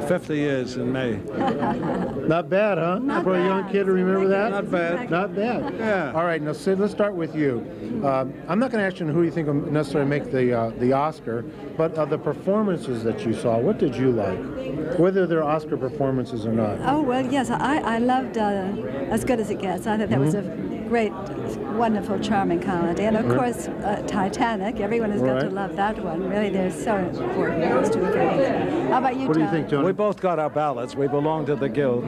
50 years in May. Not bad, huh? For a young kid to remember that? Not bad. Not bad. Yeah. All right, now Cyd, let's start with you. I'm not going to ask you who you think will necessarily make the Oscar, but of the performances that you saw, what did you like? Whether they're Oscar performances or not. Oh, well, yes, I loved As Good as It Gets. I thought that was a great, wonderful, charming comedy. And, of course, Titanic. Everyone has got to love that one. Really, they're so important, those two films. How about you, What do you think, Tony? We both got our ballots. We belonged to the Guild.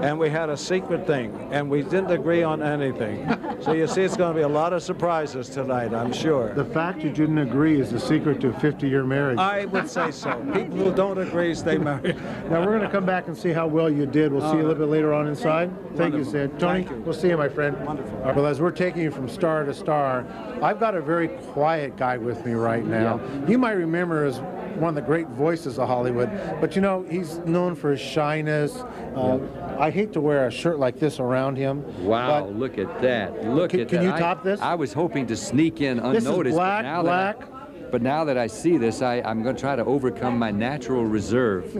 And we had a secret thing. And we didn't agree on anything. So you see, it's going to be a lot of surprises tonight, I'm sure. The fact you didn't agree is the secret to a 50-year marriage. I would say so. People who don't agree stay married. Now, we're going to come back and see how well you did. We'll see you a little bit later on inside. Thank you, Cyd. Tony, we'll see you, my friend. Wonderful. Well, as we're taking you from star to star, I've got a very quiet guy with me right now. You might remember as one of the great voices of Hollywood, but you know, he's known for his shyness. I hate to wear a shirt like this around him. Wow, look at that. Look at that. Can you top this? I was hoping to sneak in unnoticed. This is black, but now that I see this, I'm going to try to overcome my natural reserve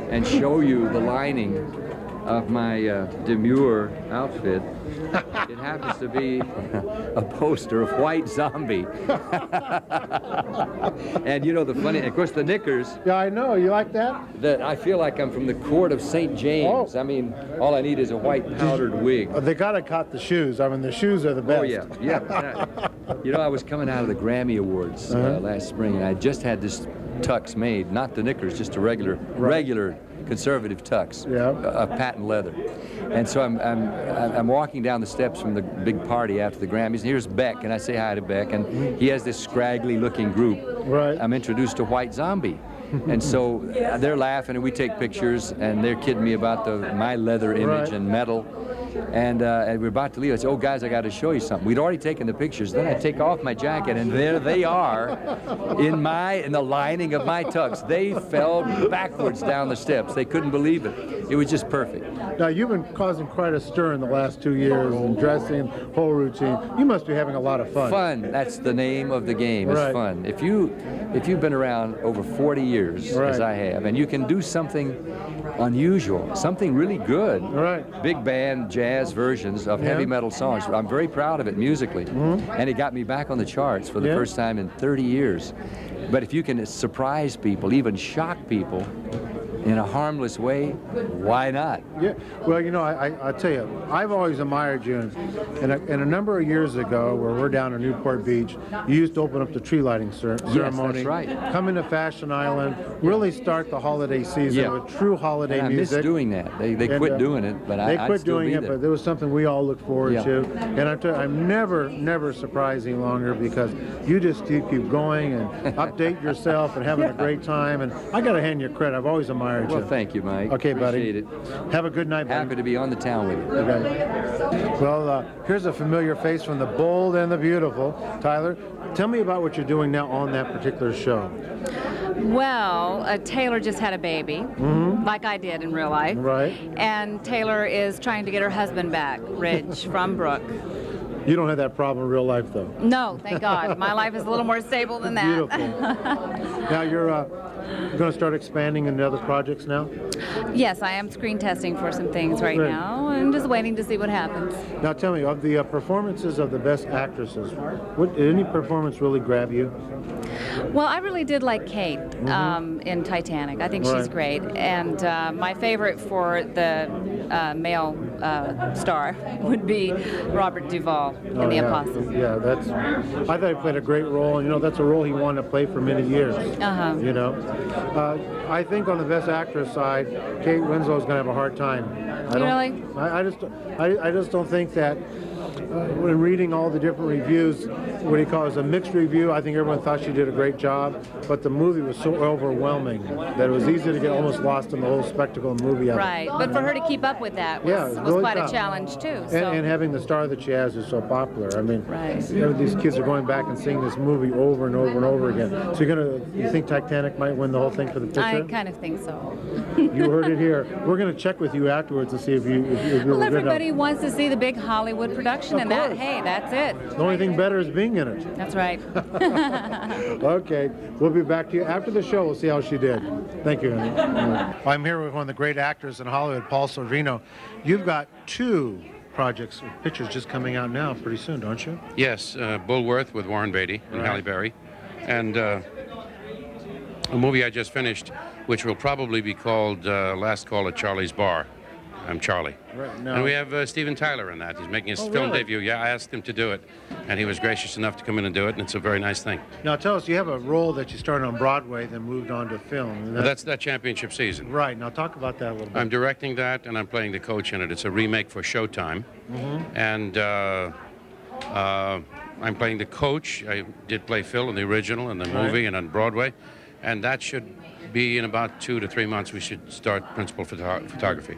and show you the lining of my demure outfit. It happens to be a poster of White Zombie. And you know the funny, of course, the knickers. Yeah, I know. You like that? That I feel like I'm from the court of St. James. Oh. I mean, all I need is a white powdered wig. They got to cut the shoes. I mean, the shoes are the best. Oh, yeah. You know, I was coming out of the Grammy Awards last spring, and I just had this tux made, not the knickers, just a regular conservative tux, of patent leather. And so I'm walking down the steps from the big party after the Grammys, and here's Beck, and I say hi to Beck, and he has this scraggly-looking group. Right. I'm introduced to White Zombie. And so they're laughing, and we take pictures, and they're kidding me about my leather image and metal. And we're about to leave. I said, oh, guys, I got to show you something. We'd already taken the pictures. Then I take off my jacket, and there they are in the lining of my tux. They fell backwards down the steps. They couldn't believe it. It was just perfect. Now, you've been causing quite a stir in the last 2 years and dressing, whole routine. You must be having a lot of fun. Fun. That's the name of the game. It's fun. If you've been around over 40 years, as I have, and you can do something unusual, something really good. Big band jazz versions of heavy metal songs. I'm very proud of it musically. And it got me back on the charts for the first time in 30 years. But if you can surprise people, even shock people in a harmless way, why not? Yeah, well, you know, I tell you, I've always admired you. And a number of years ago, where we're down in Newport Beach, you used to open up the tree lighting ceremony. Yes, that's right. Come into Fashion Island, really start the holiday season with true holiday music. I miss doing that. They quit doing it, but They quit doing it, but there was something we all look forward to. And I'm never surprising longer, because you just keep going and update yourself and having a great time. And I got to hand you credit. I've always admired you. Well, thank you, Mike. Okay, buddy. Appreciate it. Have a good night, buddy. Happy to be on the town with you. Okay. Well, here's a familiar face from the bold and the beautiful. Tyler, tell me about what you're doing now on that particular show. Well, Taylor just had a baby, like I did in real life. Right. And Taylor is trying to get her husband back, Ridge, from Brooke. You don't have that problem in real life, though. No, thank God. My life is a little more stable than that. Beautiful. Now you're going to start expanding into other projects now? Yes, I am screen testing for some things right now. I'm just waiting to see what happens. Now tell me, of the performances of the best actresses, did any performance really grab you? Well, I really did like Kate in Titanic. I think she's great. And my favorite for the male star would be Robert Duvall in The Apostle. Yeah, I thought he played a great role. You know, that's a role he wanted to play for many years. You know, I think on the Best Actress side, Kate Winslet is going to have a hard time. Really? I just don't think that. When reading all the different reviews, what he calls a mixed review, I think everyone thought she did a great job, but the movie was so overwhelming that it was easy to get almost lost in the whole spectacle of the movie. Right, but for her to keep up with that was really quite tough. A challenge too. So. And having the star that she has is so popular. I mean, these kids are going back and seeing this movie over and over and over again. So you think Titanic might win the whole thing for the picture? I kind of think so. You heard it here. We're going to check with you afterwards to see if you're Well, everybody wants to see the big Hollywood production, and hey, that's it. The only thing better is being sing in it. That's right. Okay, we'll be back to you after the show. We'll see how she did. Thank you, honey. I'm here with one of the great actors in Hollywood, Paul Sorvino. You've got 2 projects or pictures just coming out now pretty soon, don't you? Yes, Bulworth with Warren Beatty and Halle Berry, and a movie I just finished, which will probably be called Last Call at Charlie's Bar. I'm Charlie. Right, now, and we have Steven Tyler in that. He's making his film debut. Yeah, I asked him to do it, and he was gracious enough to come in and do it, and it's a very nice thing. Now tell us, you have a role that you started on Broadway, then moved on to film. And That's that championship season. Right, now talk about that a little bit. I'm directing that, and I'm playing the coach in it. It's a remake for Showtime, and I'm playing the coach. I did play Phil in the original and the movie and on Broadway, and that should be in about 2 to 3 months. We should start principal photography.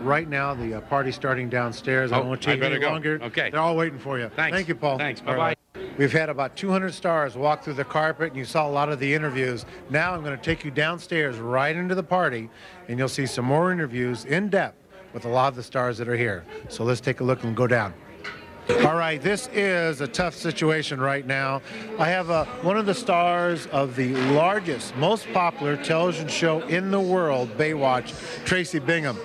Right now, the party's starting downstairs. I don't want to take any longer. Okay. They're all waiting for you. Thanks. Thank you, Paul. Thanks. Bye-bye. Right. We've had about 200 stars walk through the carpet, and you saw a lot of the interviews. Now I'm going to take you downstairs right into the party, and you'll see some more interviews in depth with a lot of the stars that are here. So let's take a look and go down. All right, this is a tough situation right now. I have one of the stars of the largest, most popular television show in the world, Baywatch, Tracy Bingham.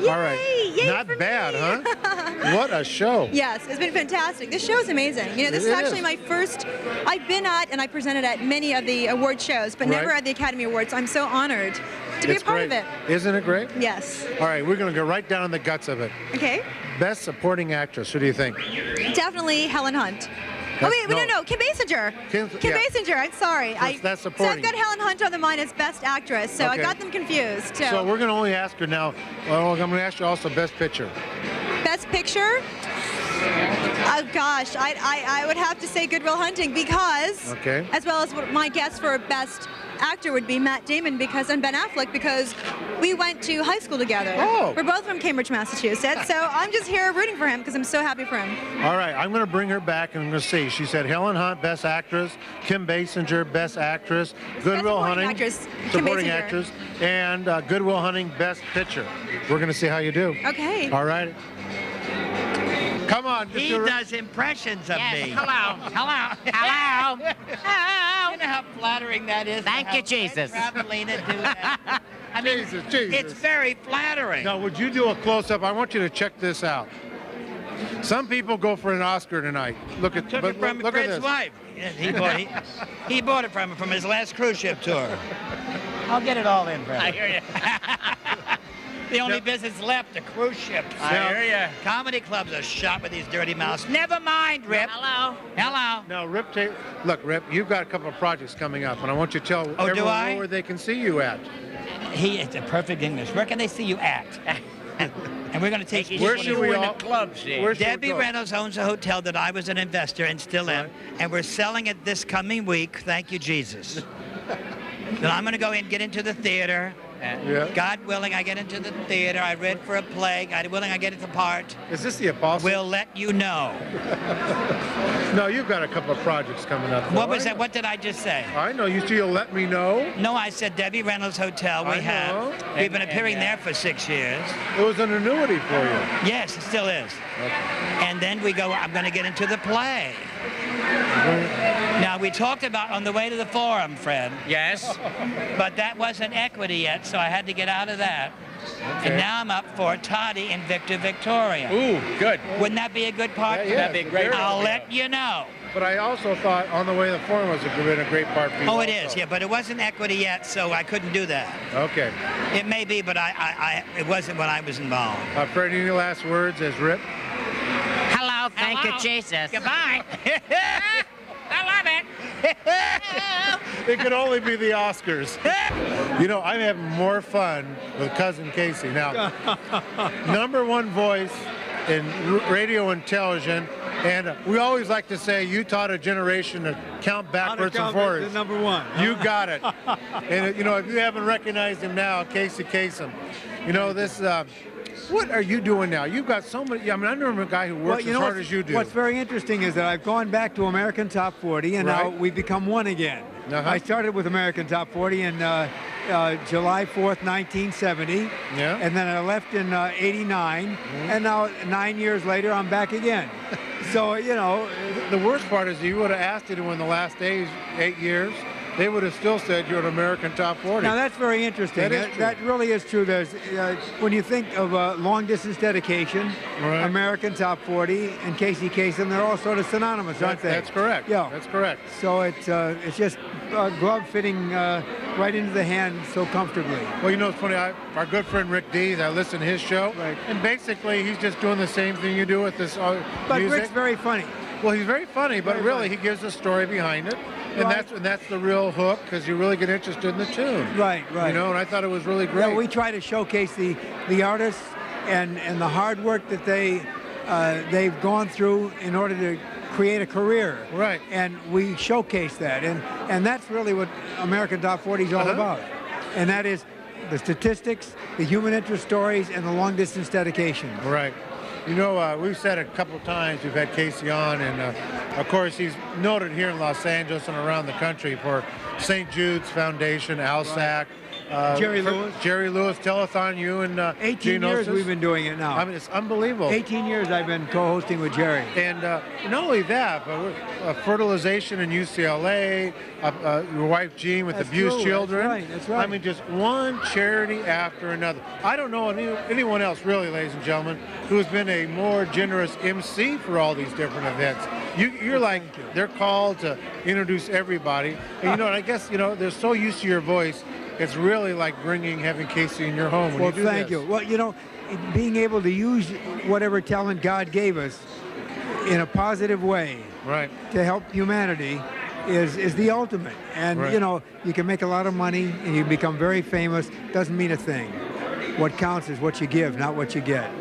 Yay, all right, yay not for bad, me. huh? What a show. Yes, it's been fantastic. This show is amazing. You know, this is actually my first, I've been at and I presented at many of the award shows, but never at the Academy Awards. I'm so honored to be a part of it. Isn't it great? Yes. All right, we're going to go right down in the guts of it. Okay. Best supporting actress, who do you think? Definitely Helen Hunt. Oh, wait, no, Kim Basinger. Kim Basinger, I'm sorry. That's supporting. So I've got Helen Hunt on the mind as Best Actress, so I got them confused. So we're going to only ask her now, well, I'm going to ask you also Best Picture. Best Picture? Oh gosh, I would have to say Good Will Hunting because, as well as my guess for Best Actor would be Matt Damon and Ben Affleck because we went to high school together. Oh. We're both from Cambridge, Massachusetts, so I'm just here rooting for him because I'm so happy for him. All right, I'm going to bring her back and I'm going to see. She said Helen Hunt, Best Actress, Kim Basinger, Best Actress, Good Will Hunting, Supporting Actress, and Good Will Hunting, Best Picture. We're going to see how you do. Okay. All right. Come on. He does impressions of me. Hello. Hello. Hello. Hello. You know how flattering that is? Thank you, Jesus. Travalena do that. I mean, Jesus. it's very flattering. Now, would you do a close-up? I want you to check this out. Some people go for an Oscar tonight. Look at Took it from Fred's wife. He bought it from his last cruise ship tour. I'll get it all in, Fred. I hear you. The only business left, the cruise ships. I hear you. Comedy clubs are shot with these dirty mouths. Never mind, Rip. Hello. Hello. Now, Rip, look, Rip, you've got a couple of projects coming up, and I want you to tell everyone where they can see you at. It's a perfect English. Where can they see you act? And we're going to take where should we all clubs here? Debbie Reynolds owns a hotel that I was an investor and still am, and we're selling it this coming week. Thank you, Jesus. Then I'm going to go in, get into the theater. God willing, I get into the theater. I read for a play. God willing, I get into the part. Is this the Apostle? We'll let you know. No, you've got a couple of projects coming up. What was that? What did I just say? I know. You'll let me know. No, I said Debbie Reynolds Hotel. We've been appearing there for 6 years. It was an annuity for you. Yes, it still is. Okay. And then I'm going to get into the play. Now, we talked about on the way to the forum, Fred. Yes. But that wasn't equity yet, so I had to get out of that. Okay. And now I'm up for Toddy and Victor Victoria. Ooh, good. Wouldn't that be a good part? That'd be great. I'll let you know. But I also thought On the Way to the Forum was been a great part for you. Oh, it is, yeah, but it wasn't equity yet, so I couldn't do that. Okay. It may be, but it wasn't when I was involved. Fred, any last words as Rip? Hello, thank you, Jesus. Goodbye. I love it. It could only be the Oscars. You know, I'm having more fun with Cousin Casey. Now, #1 voice in radio and television, and we always like to say you taught a generation to count backwards and forwards. #1. You got it. And, you know, if you haven't recognized him now, Casey Kasem. You know, this... what are you doing now? You've got so many. I mean, I remember a guy who works as hard as you do. What's very interesting is that I've gone back to American Top 40, and now we've become one again. I started with American Top 40 in July 4th, 1970, and then I left in '89, and now 9 years later, I'm back again. So, you know. The worst part is you would have asked anyone in the last 8 years, they would have still said you're an American top 40. Now, that's very interesting. That really is true. There's, when you think of long distance dedication, American top 40, and Casey Kasem, they're all sort of synonymous, aren't they? That's correct. Yeah. That's correct. So it's just a glove fitting right into the hand so comfortably. Well, you know, it's funny. Our good friend Rick Dees, I listen to his show, and basically he's just doing the same thing you do with this But music. Rick's very funny. Well, he's very funny, but really he gives a story behind it. And that's the real hook, because you really get interested in the tune. Right. You know, and I thought it was really great. Yeah, we try to showcase the artists and the hard work that they've gone through in order to create a career. Right. And we showcase that. And that's really what American Top 40 is all about. And that is the statistics, the human interest stories, and the long distance dedication. Right. You know, we've said it a couple of times, we've had Casey on, and of course he's noted here in Los Angeles and around the country for St. Jude's Foundation, ALSAC. Jerry Lewis. Jerry Lewis, Telethon, you and 18 years we've been doing it now. I mean, it's unbelievable. 18 years I've been co-hosting with Jerry. And not only that, but fertilization in UCLA, your wife Jean with abused children. That's right. I mean, just one charity after another. I don't know anyone else, really, ladies and gentlemen, who's been a more generous MC for all these different events. You're like, they're called to introduce everybody. And, you know, and I guess, you know, they're so used to your voice, it's really like having Casey in your home when you do thank this. you. Well, you know, being able to use whatever talent God gave us in a positive way to help humanity is the ultimate. And, you know, you can make a lot of money and you become very famous. Doesn't mean a thing. What counts is what you give, not what you get.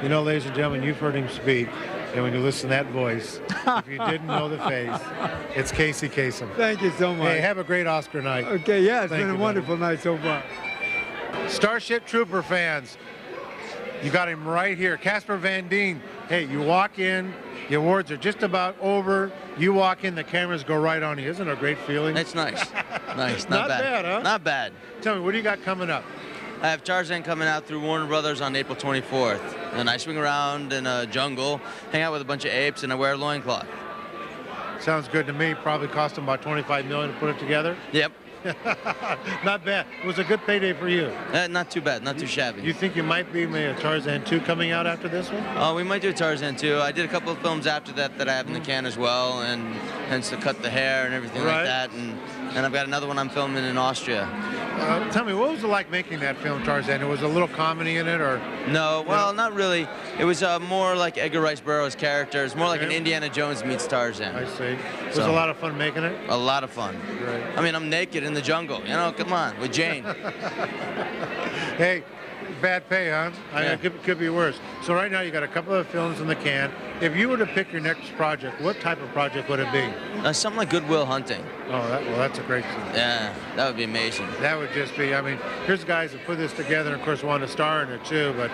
You know, ladies and gentlemen, you've heard him speak. And when you listen to that voice, if you didn't know the face, it's Casey Kasem. Thank you so much. Hey, have a great Oscar night. Okay, yeah, it's been a wonderful night so far. Starship Trooper fans, you got him right here. Casper VanDien. Hey, you walk in, the awards are just about over. You walk in, the cameras go right on you. Isn't it a great feeling? It's nice. Nice, not bad, huh? Not bad. Tell me, what do you got coming up? I have Tarzan coming out through Warner Brothers on April 24th. And I swing around in a jungle, hang out with a bunch of apes, and I wear a loincloth. Sounds good to me. Probably cost them about $25 million to put it together. Yep. Not bad. It was a good payday for you. Not too bad, not too shabby. You think you might be maybe a Tarzan 2 coming out after this one? Oh, we might do a Tarzan 2. I did a couple of films after that I have in the can as well, and hence to cut the hair and everything like that. And I've got another one I'm filming in Austria. Tell me, what was it like making that film, Tarzan? It was a little comedy in it, or? No, well, not really. It was more like Edgar Rice Burroughs' character. It's more like an Indiana Jones meets Tarzan. I see. It was a lot of fun making it? A lot of fun. Right. I mean, I'm naked in the jungle. You know, come on, with Jane. Hey, bad pay, huh? I mean, it could be worse. So right now you got a couple of films in the can. If you were to pick your next project, what type of project would it be? Something like Good Will Hunting. Oh, well, that's a great film. Yeah, that would be amazing. That would just be, I mean, here's guys that put this together, and of course wanted to star in it too, but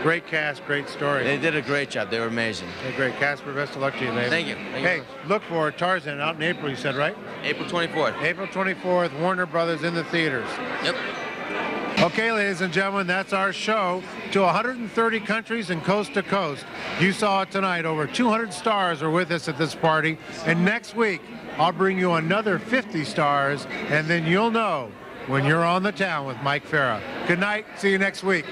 great cast, great story. They did a great job. They were amazing. Hey, great. Casper, best of luck to you, baby. Thank you. Hey, look for Tarzan out in April, you said, right? April 24th. April 24th, Warner Brothers in the theaters. Yep. Okay, ladies and gentlemen, that's our show. To 130 countries and coast to coast. You saw it tonight. Over 200 stars are with us at this party. And next week, I'll bring you another 50 stars, and then you'll know when you're on the town with Mike Farah. Good night. See you next week.